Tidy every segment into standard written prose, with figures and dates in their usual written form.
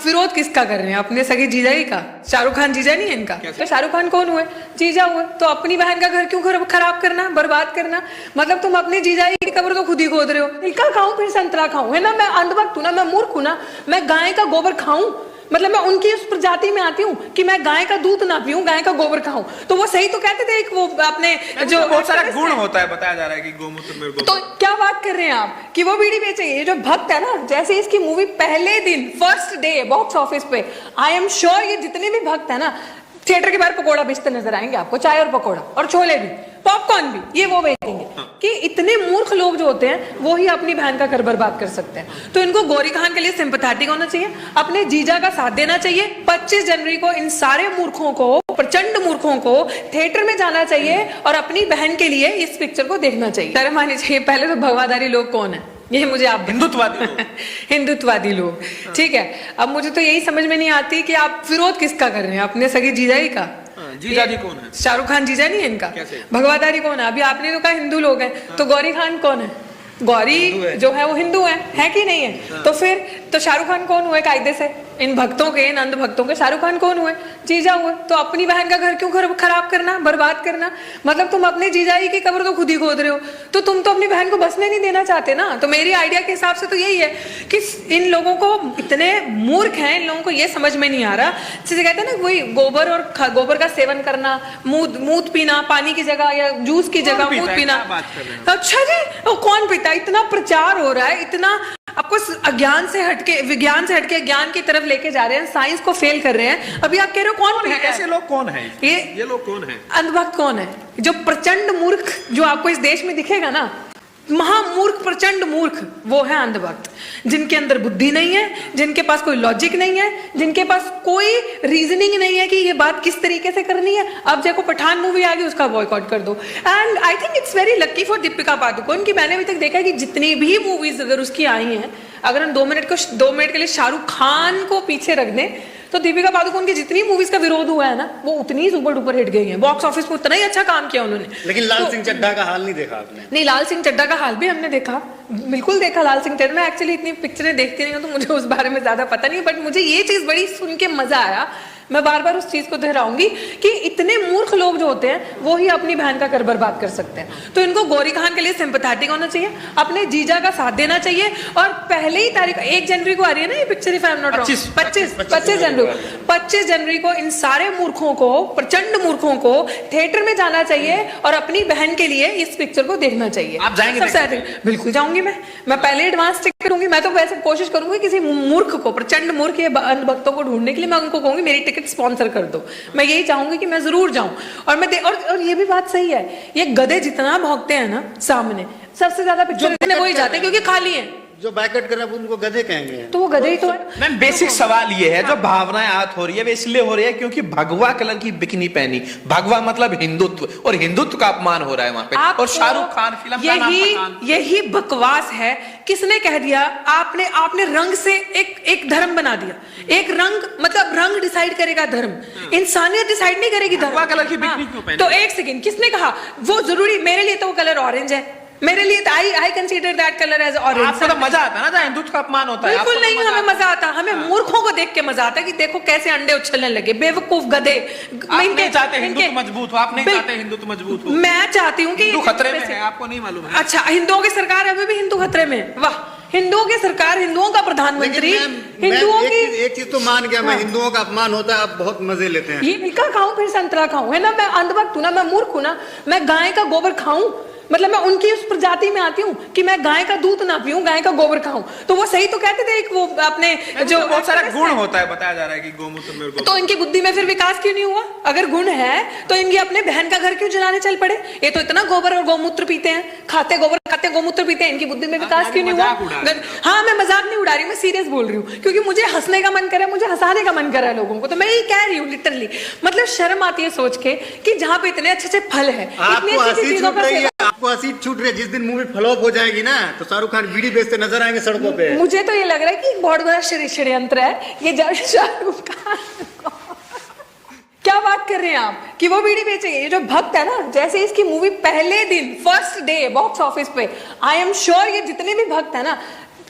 विरोध किसका कर रहे हैं? अपने सगे जीजाजी का? शाहरुख खान जीजा नहीं है इनका? तो शाहरुख खान कौन हुए? जीजा हुए। तो अपनी बहन का घर क्यों खराब करना, बर्बाद करना? मतलब तुम अपनी जीजाजी की कब्र तो खुद ही खोद रहे हो। इनका खाऊं फिर संतरा खाऊं, है ना? मैं अंधभक्त हूं ना, मैं मूर्ख हूं ना, मैं गाय का गोबर खाऊं? मतलब मैं उनकी उस प्रजाति में आती हूँ कि मैं गाय का दूध ना पीऊं, गाय का गोबर खाऊं। तो वो सही तो कहते थे, एक वो अपने जो बहुत सारा गुण होता है, बताया जा रहा है कि गोमूत्र में गोबर। तो क्या बात कर रहे हैं आप कि वो बीड़ी बेचेंगे? ये जो भक्त है ना, जैसे इसकी मूवी पहले दिन फर्स्ट डे बॉक्स ऑफिस पे, आई एम श्योर ये जितने भी भक्त है ना, थिएटर के बाहर पकोड़ा बेचते नजर आएंगे आपको, चाय और पकोड़ा और छोले भी, पॉपकॉर्न भी, ये वो बेचेंगे। कि इतने मूर्ख लोग जो होते हैं वो ही अपनी बहन का घर बर्बाद कर सकते हैं। तो इनको गौरी खान के लिए सिंपैथेटिक होना चाहिए, अपने जीजा का साथ देना चाहिए। 25 जनवरी को इन सारे मूर्खों को, प्रचंड मूर्खों को थिएटर में जाना चाहिए और अपनी बहन के लिए इस पिक्चर को देखना चाहिए। शर्म आनी चाहिए। पहले तो भगवाधारी लोग कौन है ये मुझे आप हिंदुत्ववादी लोग। हिंदुत्ववादी लोग, ठीक है। अब मुझे तो यही समझ में नहीं आती कि आप विरोध किसका कर रहे हैं? अपने सगे जीजाजी का? जीजाजी कौन है? शाहरुख खान जीजा नहीं है इनका? कैसे? भगवाधारी कौन है? अभी आपने तो कहा हिंदू लोग हैं, तो गौरी खान कौन है? गौरी जो है वो हिंदू है कि नहीं है? तो फिर तो शाहरुख खान कौन हुए कायदे से? इन भक्तों के, इन अंध भक्तों के शाहरुख खान कौन हुए? जीजा हुए। तो अपनी बहन का घर क्यों खराब करना, बर्बाद करना? मतलब तुम अपने जीजाजी की कब्र तो खुद ही खोद रहे हो। तो तुम तो अपनी बहन को बसने नहीं देना चाहते ना। तो मेरी आइडिया के हिसाब से तो यही है कि इन लोगों को, इतने मूर्ख हैं, इन लोगों को ये समझ में नहीं आ रहा। जैसे कहते हैं ना, वही गोबर और गोबर का सेवन करना, मूत पीना, पानी की जगह या जूस की जगह मूत पीना। अच्छा जी, कौन पीता? इतना प्रचार हो रहा है, इतना आपको अज्ञान से हटके, विज्ञान से हटके ज्ञान की तरफ लेके जा रहे हैं, साइंस को फेल कर रहे हैं। अभी आप कह रहे हो कौन पीता है? ऐसे लोग कौन है? ये लोग कौन है? अंधभक्त कौन है? जो प्रचंड मूर्ख जो आपको इस देश में दिखेगा ना, महामूर्ख, प्रचंड मूर्ख, वो है अंधभक्त। जिनके अंदर बुद्धि नहीं है, जिनके पास कोई लॉजिक नहीं है, जिनके पास कोई रीजनिंग नहीं है कि ये बात किस तरीके से करनी है। अब देखो पठान मूवी आ गई, उसका बॉयकॉट कर दो। And I think it's very lucky for Deepika Padukone कि मैंने अभी तक देखा है कि जितनी भी मूवीज अगर उसकी आई हैं, अगर हम 2 मिनट के लिए शाहरुख खान को पीछे रख दें, तो दीपिका पादुकोण की जितनी मूवीज का विरोध हुआ है ना, वो उतनी सुपर डुपर हिट गई है। बॉक्स ऑफिस में उतना ही अच्छा काम किया उन्होंने। लेकिन लाल सिंह चड्ढा का हाल नहीं देखा आपने? नहीं, लाल सिंह चड्ढा का हाल भी हमने देखा, बिल्कुल देखा लाल सिंह चड्ढा। मैं एक्चुअली इतनी पिक्चरें देखती नहीं हूँ तो मुझे उस बारे में ज्यादा पता नहीं, बट मुझे ये चीज बड़ी सुन के मजा आया। मैं बार बार उस चीज को दोहराऊंगी कि इतने मूर्ख लोग जो होते हैं वो ही अपनी बहन का घर बर्बाद कर सकते हैं। तो इनको गौरी खान के लिए सिंपैथेटिक होना चाहिए, अपने जीजा का साथ देना चाहिए। और पहले ही तारीख 1 जनवरी को आ रही है ना ये picture, if I am not wrong, 25 जनवरी को इन सारे मूर्खों को, प्रचंड मूर्खों को थिएटर में जाना चाहिए और अपनी बहन के लिए इस पिक्चर को देखना चाहिए। आप जाएंगे? बिल्कुल जाऊंगी। मैं पहले एडवांस टिकट करूंगी। मैं तो वैसे कोशिश करूंगी किसी मूर्ख को, प्रचंड मूर्ख ये अंध भक्तों को ढूंढने के लिए मैं उनको कहूंगी मेरी टिकट स्पॉन्सर कर दो। मैं यही चाहूंगी कि मैं जरूर जाऊं। और मैं और ये भी बात सही है, ये गधे जितना भौंकते हैं ना सामने, सबसे ज्यादा पिक्चर देखने वही जाते हैं क्योंकि खाली है। जो बैकआउट कर रहे हैं उनको गधे कहेंगे, तो वो गधे ही तो है। मैम बेसिक सवाल ये है, जो भावनाएं आहत हो रही है वे इसलिए हो रही है क्योंकि भगवा कलर की बिकनी पहनी, भगवा मतलब हिंदुत्व, और हिंदुत्व का अपमान हो रहा है वहां पे। और शाहरुख खान फिल्म का नाम पठान। यही बकवास है। किसने कह दिया? आपने रंग से एक धर्म बना दिया। एक रंग मतलब रंग डिसाइड करेगा धर्म, इंसानियत डिसाइड नहीं करेगी धर्म। भगवा कलर की बिकनी क्यों पहनी? तो एक सेकंड, किसने कहा वो जरूरी? मेरे लिए तो वो कलर ऑरेंज है, मेरे लिए I consider that colour as orange. आपको तो मजा आता है ना जहाँ हिंदुत्व का अपमान होता है? बिल्कुल नहीं, हमें मजा आता, हमें मूर्खों को देख के मजा आता है कि देखो कैसे अंडे उछलने लगे, बेवकूफ गधे। आप नहीं चाहते हिंदुत्व मजबूत हो, आप नहीं चाहते हिंदुत्व मजबूत हो। मैं चाहती हूँ कि हिंदू खतरे में है, आपको नहीं मालूम है? अच्छा, हिंदुओं की सरकार अभी भी हिंदू खतरे में? वाह, हिंदुओं की सरकार, हिंदुओं का प्रधानमंत्री, हिंदुओं की। एक चीज तो मान गया मैं, हिंदुओं का अपमान होता है, आप बहुत मजे लेते हैं। ये इनका खाऊं फिर संतरा खाऊं, है ना? मैं अंधभक्त हूं ना, मैं मूर्ख हूं ना, मैं गाय का गोबर खाऊं? मतलब मैं उनकी उस प्रजाति में आती हूँ कि मैं गाय का दूध ना पीऊं, गाय का गोबर खाऊं। तो वो सही तो कहते थे, एक वो अपने जो बहुत सारा गुण होता है, बताया जा रहा है कि गोमूत्र में गोबर। तो इनकी बुद्धि में फिर विकास क्यों नहीं हुआ? अगर गुण है तो इनकी अपने बहन का घर क्यों जलाने चल पड़े? ये तो इतना गोबर और गोमूत्र पीते हैं, खाते गोबर खाते गोमूत्र पीते हैं, इनकी बुद्धि में विकास क्यों नहीं हुआ? हाँ, मैं मजाक नहीं उड़ा रही, मैं सीरियस बोल रही हूँ क्योंकि मुझे हंसने का मन कर रहा है, मुझे हंसाने का मन कर रहा है लोगों को। तो मैं यही कह रही हूँ लिटरली, मतलब शर्म आती है सोच के कि जहाँ पे इतने अच्छे अच्छे फल है, आपको हंसी छूट रही है। जिस दिन मूवी फ्लॉप हो जाएगी ना तो शाहरुख खान बीड़ी बेचते नजर आएंगे सड़कों पे। मुझे तो ये लग रहा है कि बहुत बड़ा षड्यंत्र है ये शाहरुख खान। क्या बात कर रहे हैं आप कि वो बीड़ी बेचेंगे? ये जो भक्त है ना, जैसे इसकी मूवी पहले दिन फर्स्ट डे बॉक्स ऑफिस पे, आई एम श्योर ये जितने भी भक्त है ना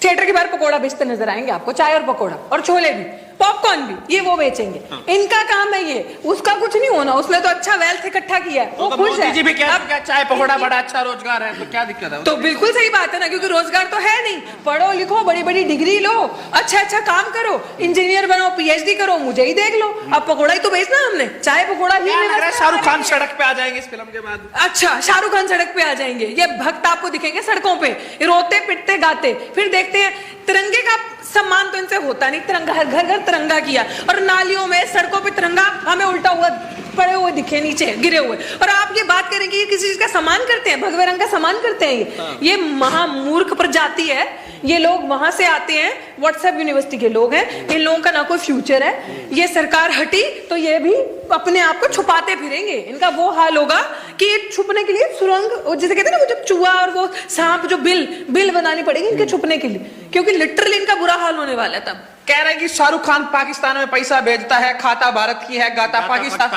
थिएटर के बाहर पकोड़ा बेचते नजर आएंगे आपको, चाय और पकोड़ा और छोले भी। पॉपकॉर्न भी ये वो बेचेंगे, इनका काम है ये, उसका कुछ नहीं होना, उसने तो अच्छा वेल्थ इकट्ठा किया है, वो खुश है। मोदी जी भी क्या चाय पकौड़ा बड़ा अच्छा रोजगार है, तो क्या दिक्कत है? तो बिल्कुल सही बात है ना, क्योंकि रोजगार तो है नहीं। पढ़ो लिखो, बड़ी बड़ी डिग्री लो, अच्छा अच्छा काम करो, इंजीनियर बनो, पीएचडी करो, मुझे ही देख लो। अब पकौड़ा ही तो बेचना हमने, चाय पकौड़ा ही। शाहरुख खान सड़क पे आ जाएंगे इस फिल्म के बाद? अच्छा, शाहरुख खान सड़क पे आ जाएंगे, ये भक्त आपको दिखेंगे सड़कों पे रोते पिटते गाते। फिर देखते हैं तिरंगे का सम्मान तो इनसे होता नहीं, तिरंगा घर घर तिरंगा किया, और नालियों में सड़कों पे तिरंगा हमें उल्टा हुआ पड़े हुए दिखे, नीचे गिरे हुए। और आप ये बात करेंगे ये किसी चीज का सम्मान करते हैं? भगवे रंग का सम्मान करते हैं? ये महामूर्ख प्रजाति है। ये लोग वहां से आते हैं, व्हाट्सएप यूनिवर्सिटी के लोग हैं, इन लोगों का ना कोई फ्यूचर है। ये सरकार हटी तो ये भी अपने आप को छुपाते फिरेंगे। इनका वो हाल होगा कि छुपने के लिए सुरंग, जैसे कहते हैं ना, वो जब चूहा और वो सांप जो बिल बनानी पड़ेगी इनके छुपने के लिए, क्योंकि लिटरली इनका बुरा हाल होने वाला है। तब कह रहे हैं कि शाहरुख खान पाकिस्तान में पैसा भेजता है, खाता भारत की है, गाता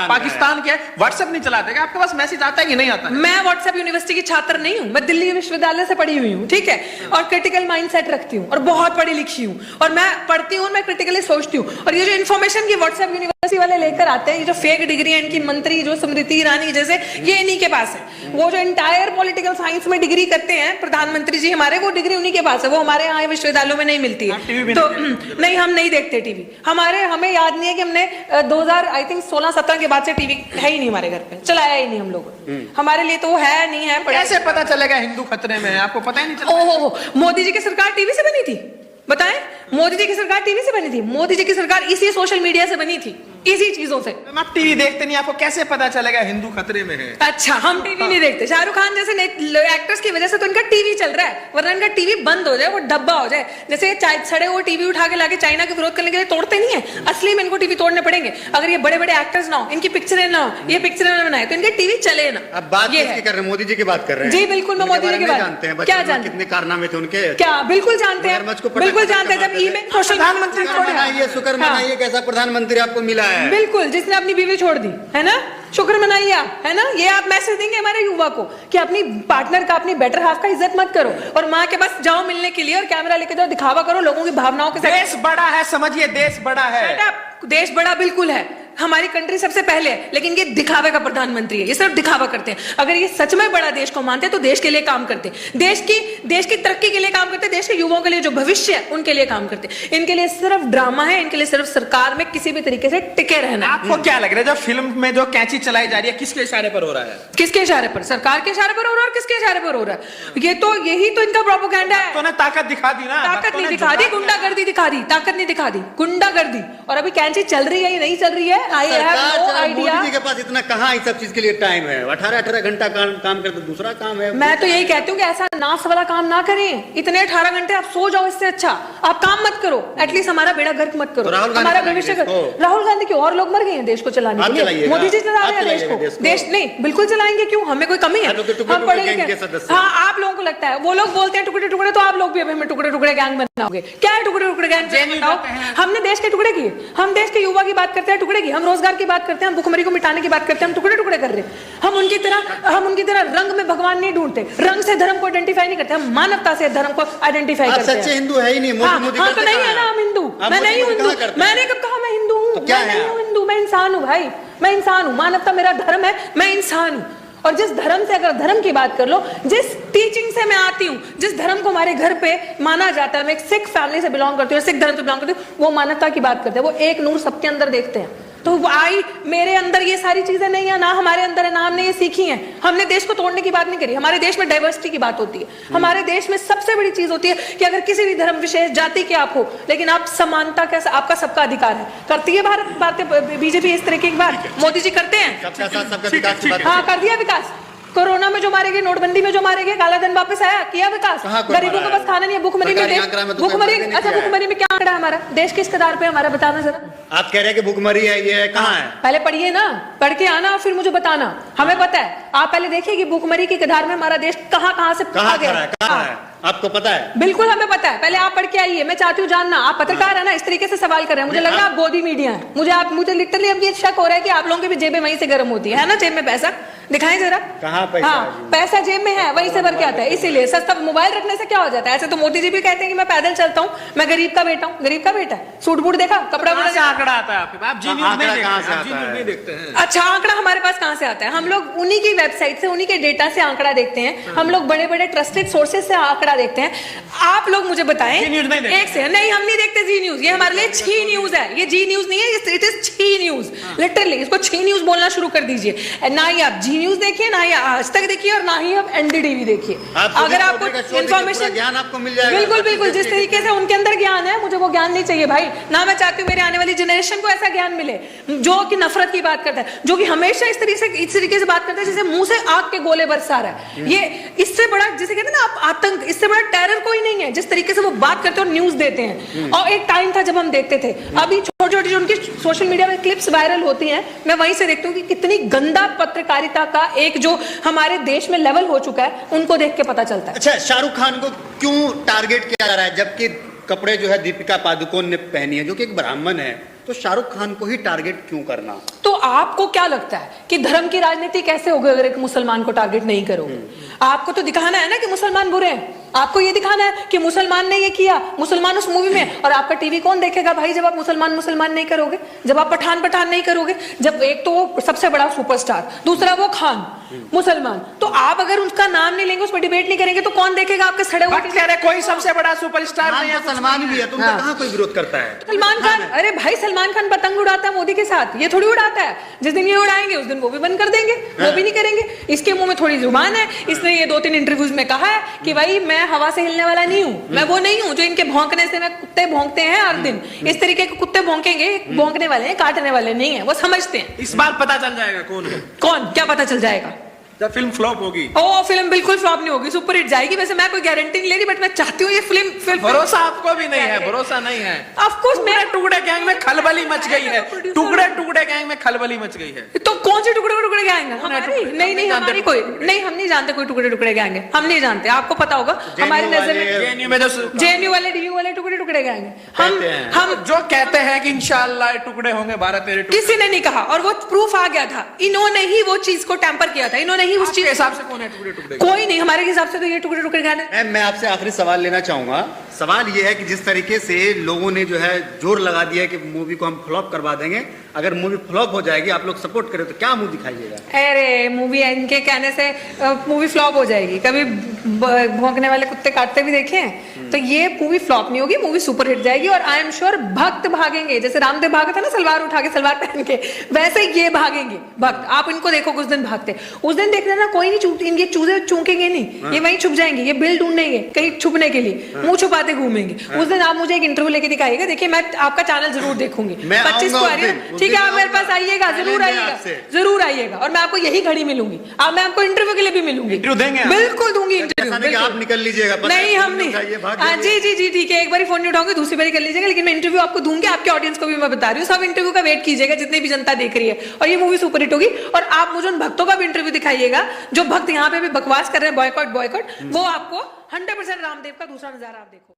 पाकिस्तान की है। व्हाट्सएप नहीं चलाते क्या? आपके पास मैसेज आता है कि नहीं आता है? मैं व्हाट्सएप यूनिवर्सिटी की छात्र नहीं हूँ, मैं दिल्ली विश्वविद्यालय से पढ़ी हुई हूँ, ठीक है, और क्रिटिकल माइंडसेट रखती हूँ और बहुत पढ़ी लिखी हूँ, और मैं पढ़ती हूँ, मैं क्रिटिकली सोचती हूँ। और ये जो इन्फॉर्मेशन की व्हाट्सएप यूनिवर्सिटी वाले लेकर आते हैं, ये जो फेक डिग्री है इनकी, मंत्री जो स्मृति ईरानी जैसे, ये इन्हीं के पास है। वो जो इंटायर पॉलिटिकल साइंस में डिग्री करते हैं प्रधानमंत्री जी हमारे, वो डिग्री उन्हीं के पास है, वो हमारे यहाँ विश्वविद्यालयों में नहीं मिलती है। तो नहीं, हम नहीं देखते टीवी। हमें याद नहीं है कि हमने 2016-17 के बाद से टीवी है ही नहीं हमारे घर पे, चलाया ही नहीं हम लोगों। हमारे लिए तो वो है नहीं है। कैसे पता चलेगा हिंदू खतरे में है? आपको पता ही नहीं चला? ओहो, मोदी जी की सरकार टीवी से बनी थी, बताएं? मोदी जी की सरकार टीवी से बनी थी? मोदी जी की सरकार इसी सोशल मीडिया से बनी थी, इसी चीजों से। आप टीवी देखते नहीं, आपको कैसे पता चलेगा हिंदू खतरे में है? अच्छा, हम टीवी नहीं देखते। शाहरुख खान जैसे एक्टर्स की वजह से तो इनका टीवी चल रहा है, वरना इनका टीवी बंद हो जाए, वो डब्बा हो जाए। जैसे सड़े हुए टीवी उठा के लाके चाइना के विरोध करने के लिए तोड़ते नहीं है, असली में इनको टीवी तोड़ने पड़ेंगे। अगर ये बड़े बड़े एक्टर्स ना हो, इनकी पिक्चरें ना हो, ये पिक्चरें ना बनाए, तो इनके टीवी चले ना। अब बात किसकी कर रहे हैं? मोदी जी की बात कर रहे हैं। जी बिल्कुल, मैं मोदी जी की बात जानते हैं। क्या जानते? कितने कारनामे थे उनके? क्या बिल्कुल जानते हैं, बिल्कुल जानते हैं। जब प्रधानमंत्री शुक्र मनाइए, कैसा प्रधानमंत्री आपको मिला है। बिल्कुल, जिसने अपनी बीवी छोड़ दी है ना, शुक्र मनाइए आप, है ना। ये आप मैसेज देंगे हमारे युवा को कि अपनी पार्टनर का, अपनी बेटर हाफ का इज्जत मत करो, और माँ के पास जाओ मिलने के लिए और कैमरा लेके जाओ, दिखावा करो लोगों की भावनाओं के साथ। देश बड़ा है, समझिए, देश बड़ा है। देश बड़ा बिल्कुल है, हमारी कंट्री सबसे पहले है, लेकिन ये दिखावे का प्रधानमंत्री है, ये सिर्फ दिखावा करते हैं। अगर ये सच में बड़ा देश को मानते हैं तो देश के लिए काम करते हैं, देश की तरक्की के लिए काम करते हैं, देश के युवाओं के लिए जो भविष्य है उनके लिए काम करते हैं। इनके लिए सिर्फ ड्रामा है, इनके लिए सिर्फ सरकार में किसी भी तरीके से टिके रहना। आपको क्या लग रहा है जब फिल्म में जो कैंची चलाई जा रही है, किसके इशारे पर हो रहा है? किसके इशारे पर? सरकार के इशारे पर हो रहा है और किसके इशारे पर हो रहा है? ये तो यही तो इनका प्रोपेगेंडा है। तो ताकत दिखा दी ना, ताकत नहीं दिखा दी, गुंडागर्दी दिखा दी, ताकत नहीं दिखा दी, गुंडागर्दी। और अभी कैंची चल रही है या नहीं चल रही है, I have no idea. Modi ji के पास इतना कहाँ इस सब चीज के लिए टाइम है? 18-18 घंटा काम करते, दूसरा काम है। मैं तो यही कहती हूँ कि ऐसा नाश वाला काम ना करें। इतने 18 घंटे आप सो जाओ, इससे अच्छा आप काम मत करो, एटलीस्ट हमारा बेड़ा गर्क मत करो, हमारा भविष्य। राहुल गांधी क्यों? और लोग मर गए हैं देश को चलाने के लिए, मोदी जी चला रहे हैं देश को। देश नहीं, बिल्कुल चलाएंगे, क्यों? हमें कोई कमी है? हम पढ़े लिखे। हाँ, आप लोगों को लगता है, वो लोग बोलते हैं टुकड़े टुकड़े, तो आप लोग भी हमें टुकड़े टुकड़े गैंग बनाओगे। क्या है टुकड़े टुकड़े गैंग? बताओ। हमने देश के टुकड़े किए, हम देश के युवा की बात करते हैं, टुकड़े की, हम रोजगार की बात करते हैं, हम भुखमरी को मिटाने की बात करते हैं, हम टुकड़े टुकड़े कर रहे हैं। हम उनकी तरह रंग में भगवान नहीं ढूंढते, रंग से धर्म को आइडेंटिफाई नहीं करते, हम मानवता से धर्म को आइडेंटिफाई करते हैं। सच्चे हिंदू है ही नहीं। हाँ तो नहीं है ना, हम हिंदू। मैं नहीं हूँ हिंदू, मैंने कब कहा मैं हिंदू हूँ? मैं नहीं हूँ हिंदू, मैं इंसान हूँ भाई, मैं इंसान हूँ। मानवता मेरा धर्म है, मैं इंसान हूँ। और जिस धर्म से, अगर धर्म की बात कर लो, जिस टीचिंग से मैं आती हूँ, जिस धर्म को हमारे घर पे माना जाता है, मैं एक सिख फैमिली से बिलोंग करती हूँ, सिख धर्म से बिलोंग करती हूँ, वो मानवता की बात करते हैं, वो एक नूर सबके अंदर देखते हैं। तो मेरे अंदर ये सारी चीजें नहीं है ना, हमारे अंदर है ना, हमने ये सीखी हैं। हमने देश को तोड़ने की बात नहीं करी, हमारे देश में डाइवर्सिटी की बात होती है। हमारे देश में सबसे बड़ी चीज होती है कि अगर किसी भी धर्म विशेष जाति के आप हो, लेकिन आप समानता का, आपका सबका अधिकार है। करती है भारतीय बीजेपी इस तरीके की बात? मोदी जी करते हैं? हाँ, कर दिया विकास। कोरोना में जो मारे गए, नोटबंदी में जो मारे गए, काला धन वापस आया, किया विकास। गरीबों को बस खाना नहीं है, भूखमरी में भूखमरी में क्या आंकड़ा है हमारा? देश किस कगार पे हमारा, बताना जरा। आप कह रहे हैं कि भूखमरी है, ये कहाँ है? पहले पढ़िए ना, पढ़ के आना, फिर मुझे बताना। हमें पता है, आप पहले देखिए कि भूखमरी की कगार में हमारा देश कहाँ से आ गया। आपको पता है? बिल्कुल हमें पता है, पहले आप पढ़ के आइए। मैं चाहती हूँ जानना, आप पत्रकार है ना, इस तरीके से सवाल कर रहे हैं, मुझे लग रहा है आप गोदी मीडिया है। मुझे लिटरली अब ये शक हो रहा है कि आप लोगों की भी जेबें वहीं से गर्म होती है ना, जेब में पैसा दिखाएं जरा। कहाँ पैसा हाँ, है जी? पैसा जेब में है, वहीं से भर के आता है। इसीलिए सस्ता मोबाइल रखने से क्या हो जाता है? ऐसे तो मोदी जी भी कहते हैं कि मैं पैदल चलता हूँ, मैं गरीब का बेटा हूँ। गरीब का बेटा है, सूट बूट देखा, कपड़ा कहाँ से बड़ा। आंकड़ा आता है आपके पास? आप जी न्यूज़ आंकड़ा नहीं कहाँ देखते, से आप जी आता न्यूज़ है? नहीं देखते हैं। अच्छा, आंकड़ा हमारे पास कहाँ से आता है? हम लोग उन्हीं की वेबसाइट से, उन्हीं के डेटा से आंकड़ा देखते हैं। हम लोग बड़े बड़े ट्रस्टेड सोर्सेज से आंकड़ा देखते हैं। आप लोग मुझे बताएं, जी न्यूज़ नहीं देखते? एक से नहीं, हम नहीं देखते जी न्यूज। ये हमारे लिए छी न्यूज है, ये जी न्यूज नहीं है, इट इज छी न्यूज। लिटरली इसको छी न्यूज बोलना शुरू कर दीजिए। ना ही आप जी न्यूज देखिए, ना ही आज तक देखिए, और ना ही आप एनडीटीवी देखिए। अगर आपको इन्फॉर्मेशन, ज्ञान आपको मिल जाएगा। बिल्कुल बिल्कुल, जिस तरीके से उनके अंदर ज्ञान है, मुझे वो ज्ञान नहीं चाहिए भाई। ना मैं चाहती हूँ मेरे आने वाली जनरेशन को ऐसा ज्ञान मिले जो कि नफरत की बात करता है, जो कि हमेशा इस तरीके से बात करता है जैसे मुंह से आग के गोले बरसा रहा है। ये इससे बड़ा, जिसे कहते हैं ना आप, आतंक, इससे बड़ा टेरर कोई नहीं है। जिस तरीके से वो बात करते और न्यूज देते हैं। और एक टाइम था जब हम देखते थे, अभी छोटी छोटी जो उनकी सोशल मीडिया में क्लिप्स वायरल होती हैं, मैं वहीं से देखती हूँ कि कितनी गंदा पत्रकारिता का एक जो हमारे देश में लेवल हो चुका है, उनको देख के पता चलता है। अच्छा, शाहरुख खान को क्यों टारगेट किया जा रहा है, जबकि कपड़े जो है दीपिका पादुकोण ने पहनी है, जो कि एक ब्राह्मण है, तो शाहरुख खान को ही टारगेट क्यों करना? तो आपको क्या लगता है कि धर्म की राजनीति कैसे होगी अगर एक मुसलमान को टारगेट नहीं करोगे? आपको तो दिखाना है ना कि मुसलमान बुरे हैं, आपको ये दिखाना है कि मुसलमान ने ये किया, मुसलमान उस मूवी में। और आपका टीवी कौन देखेगा भाई जब आप मुसलमान नहीं करोगे, जब आप पठान नहीं करोगे, जब एक तो वो सबसे बड़ा सुपरस्टार, दूसरा वो खान मुसलमान, तो आप अगर उसका नाम नहीं लेंगे, उस पर डिबेट नहीं करेंगे, तो कौन देखेगा आपके सड़े हुए? कह रहे कोई सबसे बड़ा सुपरस्टार नहीं है, सलमान भी है, तो उनका कहाँ कोई विरोध करता है? सलमान खान, अरे भाई सलमान खान पतंग उड़ाता है मोदी के साथ, ये थोड़ी उड़ाता है। जिस दिन ये उड़ाएंगे उस दिन वो भी बंद कर देंगे, वो भी नहीं करेंगे। इसके मुंह में थोड़ी जुबान है, इसने ये 2-3 इंटरव्यूज में कहा है कि भाई मैं हवा से हिलने वाला नहीं हूँ, मैं वो नहीं हूँ जो इनके भौंकने से, मैं कुत्ते भौंकते हैं हर दिन, इस तरीके के कुत्ते भौंकेंगे, भौंकने वाले हैं, काटने वाले नहीं है, वो समझते हैं। इस बार पता चल जाएगा कौन है। कौन, क्या पता चल जाएगा? जब फिल्म फ्लॉप होगी। ओ, फिल्म बिल्कुल फ्लॉप नहीं होगी, सुपर हिट जाएगी। वैसे मैं कोई गारंटी नहीं ले रही, बट मैं चाहती हूँ ये फिल्म भरोसा आपको भी नहीं है, भरोसा नहीं है। ऑफ कोर्स मेरा टुकड़े गैंग में खलबली मच गई है, टुकड़े गैंग में खलबली मच गई है। तो कौन सी टुकड़े गैंग है? नहीं, हमारी कोई नहीं, हम नहीं जानते कोई टुकड़े गैंग है, हम नहीं जानते। आपको पता होगा हमारी नजर में जेएनयू में जो जेएनयू वाले, डीयू वाले टुकड़े गैंग है। हम जो कहते हैं कि इंशाअल्लाह टुकड़े होंगे, 12-13 टुकड़े, किसी ने नहीं कहा, और वो प्रूफ आ गया था। इन्होंने ही वो चीज को टेम्पर किया था, इन्होंने ही उस चीज के हिसाब से। कौन है टुकड़े? कोई नहीं, हमारे हिसाब से तो ये टुकड़े गैंग है। मैं आपसे आखिरी सवाल लेना चाहूंगा। सवाल ये है कि जिस तरीके से लोगों ने जो है जोर लगा दिया है कि मूवी को हम फ्लॉप करवा देंगे, अगर मूवी फ्लॉप हो जाएगी, आप लोग सपोर्ट करें, तो क्या मुंह दिखाइएगा? अरे मूवी इनके कहने से मूवी फ्लॉप हो जाएगी। कभी भौंकने वाले कुत्ते काटते भी देखे हैं? तो ये मूवी फ्लॉप नहीं होगी, मूवी सुपर हिट जाएगी। और आई एम श्योर भक्त भागेंगे, जैसे रामदेव भागा था ना सलवार उठा के, सलवार पहन के, वैसे ये भागेंगे भक्त। आप इनको देखो कुछ दिन भागते, उस दिन देखना ना, कोई नहीं इनके चूजे चूकेंगे नहीं, ये वहीं छुप जाएंगे, ये बिल ढूंढेंगे कहीं छुपने के लिए, मुंह छुपाते घूमेंगे। उस दिन आप मुझे एक इंटरव्यू लेके दिखाइएगा, देखिए मैं आपका चैनल जरूर देखूंगी। 25 को आ रही है, ठीक है, आप मेरे पास आइएगा, जरूर आइएगा, और मैं आपको यही घड़ी मिलूंगी। अब मैं आपको इंटरव्यू के लिए भी मिलूंगी, इंटरव्यू देंगे, बिल्कुल दूंगी इंटरव्यू। आप निकल लीजिएगा, नहीं हम नहीं, जी ठीक है, एक बार फोन नहीं उठाऊंगी, दूसरी बार कर लीजिएगा, लेकिन मैं इंटरव्यू आपको दूंगी। आपके ऑडियंस को भी मैं बता रही हूँ, सब इंटरव्यू का वेट कीजिएगा, जितनी भी जनता देख रही है, और ये मूवी सुपर हिट होगी। और आप मुझे उन भक्तों का भी इंटरव्यू दिखाइएगा जो भक्त यहाँ पे भी बकवास कर रहे हैं, बॉयकॉट, वो आपको 100% रामदेव का दूसरा नजारा आप देखो।